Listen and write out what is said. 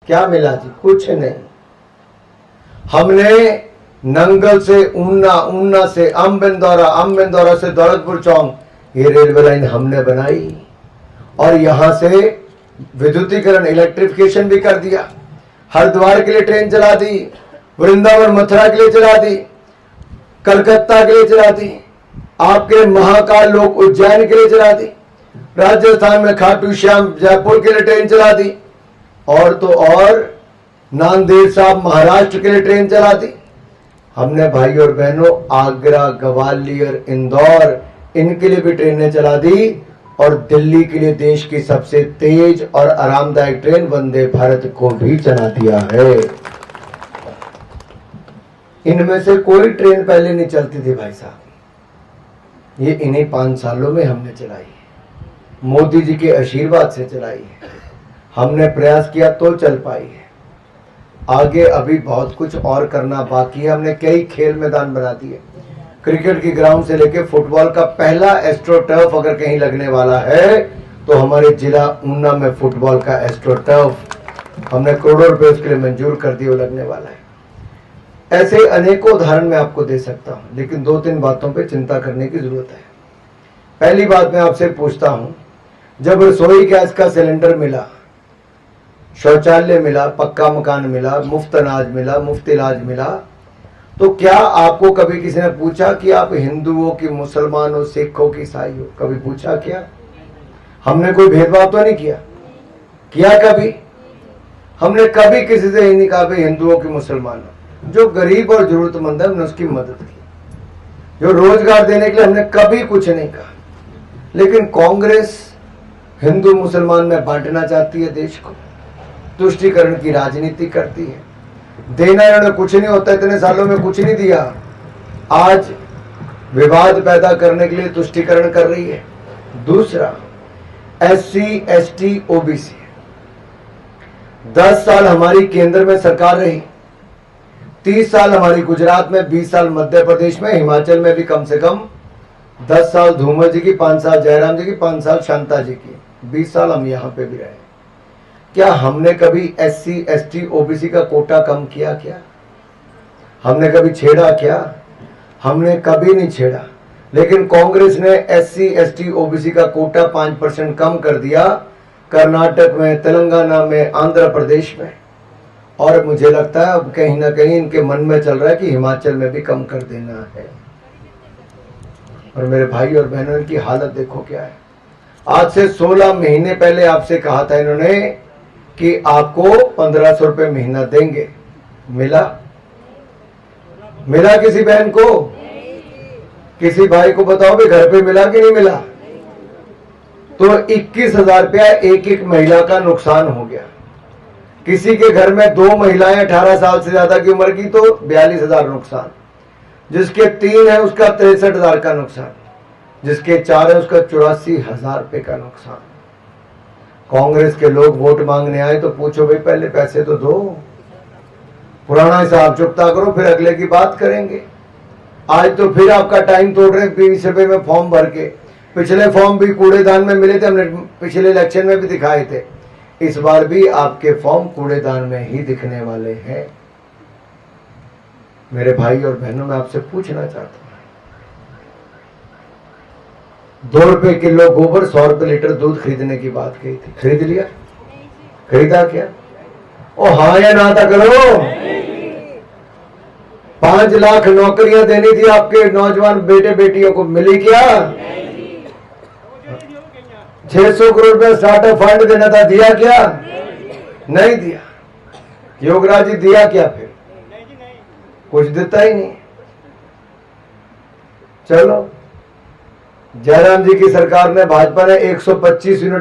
क्या मिला जी? कुछ नहीं। हमने नंगल से ऊना, ऊना से अम्बिंदौरा, अम्बिंदौरा से दौलतपुर चौक, ये रेलवे लाइन हमने बनाई और यहां से विद्युतीकरण, इलेक्ट्रिफिकेशन भी कर दिया। हरिद्वार के लिए ट्रेन चला दी, वृंदावन मथुरा के लिए चला दी, कलकत्ता के लिए चला दी, आपके महाकाल लोक उज्जैन के लिए चला दी, राजस्थान में खाटू श्याम जयपुर के लिए ट्रेन चला दी, और तो और नांदेड़ साहब महाराष्ट्र के लिए ट्रेन चला दी। हमने भाई और बहनों आगरा, ग्वालियर, इंदौर, इनके लिए भी ट्रेनें चला दी, और दिल्ली के लिए देश की सबसे तेज और आरामदायक ट्रेन वंदे भारत को भी चला दिया है। इनमें से कोई ट्रेन पहले नहीं चलती थी भाई साहब, ये इन्हीं 5 सालों में हमने चलाई है, मोदी जी के आशीर्वाद से चलाई है। हमने प्रयास किया तो चल पाई है। आगे अभी बहुत कुछ और करना बाकी है। हमने कई खेल मैदान बना दिए, क्रिकेट की ग्राउंड से लेके फुटबॉल का पहला एस्ट्रो टर्फ अगर कहीं लगने वाला है तो हमारे जिला ऊना में फुटबॉल का एस्ट्रो टर्फ हमने करोड़ों रुपए उसके लिए मंजूर कर दिए, वो लगने वाला है। ऐसे अनेकों उदाहरण मैं आपको दे सकता हूं, लेकिन 2-3 बातों पे चिंता करने की जरूरत है। पहली बात मैं आपसे पूछता हूं, जब रसोई गैस का सिलेंडर मिला, शौचालय मिला, पक्का मकान मिला, मुफ्त अनाज मिला, मुफ्त इलाज मिला, तो क्या आपको कभी किसी ने पूछा कि आप हिंदू हो कि मुसलमान हो, सिख हो कि ईसाई हो? कभी पूछा क्या? हमने कोई भेदभाव तो नहीं किया कभी? हमने कभी किसी से ही नहीं कहा भाई हिंदू हो कि मुसलमान हो। जो गरीब और जरूरतमंद है हमने उसकी मदद की, जो रोजगार देने के लिए हमने कभी कुछ नहीं कहा। लेकिन कांग्रेस हिंदू मुसलमान में बांटना चाहती है देश को, तुष्टीकरण की राजनीति करती है। देना इन्होंने कुछ नहीं होता, इतने सालों में कुछ नहीं दिया, आज विवाद पैदा करने के लिए तुष्टीकरण कर रही है। दूसरा, SC, ST, OBC, 10 साल हमारी केंद्र में सरकार रही, 30 साल हमारी गुजरात में, 20 साल मध्य प्रदेश में, हिमाचल में भी कम से कम 10 साल धूमर जी की, 5 साल जयराम जी की, 5 साल शांता जी की, 20 साल हम यहां पे भी रहे। क्या हमने कभी SC, ST, OBC का कोटा कम किया? क्या हमने कभी छेड़ा? क्या हमने कभी नहीं छेड़ा। लेकिन कांग्रेस ने SC, ST, OBC का कोटा 5% कम कर दिया, कर्नाटक में, तेलंगाना में, आंध्र प्रदेश में, और मुझे लगता है अब कहीं ना कहीं इनके मन में चल रहा है कि हिमाचल में भी कम कर देना है। और मेरे भाई और बहनों, इनकी हालत देखो क्या है। आज से 16 महीने पहले आपसे कहा था इन्होंने कि आपको 1500 रुपए महीना देंगे। मिला? मिला किसी बहन को? किसी भाई को बताओ भी घर पे मिला कि नहीं मिला? तो 21,000 रुपया एक महिला का नुकसान हो गया। किसी के घर में 2 महिलाएं 18 साल से ज्यादा की उम्र की तो 42,000 नुकसान, जिसके 3 है उसका 63,000 का नुकसान, जिसके 4 है उसका 84,000 रुपए का नुकसान। कांग्रेस के लोग वोट मांगने आए तो पूछो भाई पहले पैसे तो दो, पुराना हिसाब चुकता करो, फिर अगले की बात करेंगे। आज तो फिर आपका टाइम तोड़ रहे 20 रुपए में फॉर्म भर के। पिछले फॉर्म भी कूड़ेदान में मिले थे, हमने पिछले इलेक्शन में भी दिखाए थे। इस बार भी आपके फॉर्म कूड़ेदान में ही दिखने वाले हैं। मेरे भाई और बहनों, मैं आपसे पूछना चाहता हूं, 2 रुपए किलो गोबर, 100 रुपए लीटर दूध खरीदने की बात कही थी, खरीद लिया? खरीदा क्या? ओ हाँ या ना था करो। 5 लाख नौकरियां देनी थी आपके नौजवान बेटे बेटियों को, मिली क्या? 600 करोड़ रुपए स्टार्टअप फंड देना था, दिया क्या? नहीं दिया। योगराज जी दिया क्या? फिर कुछ देता ही नहीं। चलो, जयराम जी की सरकार ने, भाजपा ने 125 यूनिट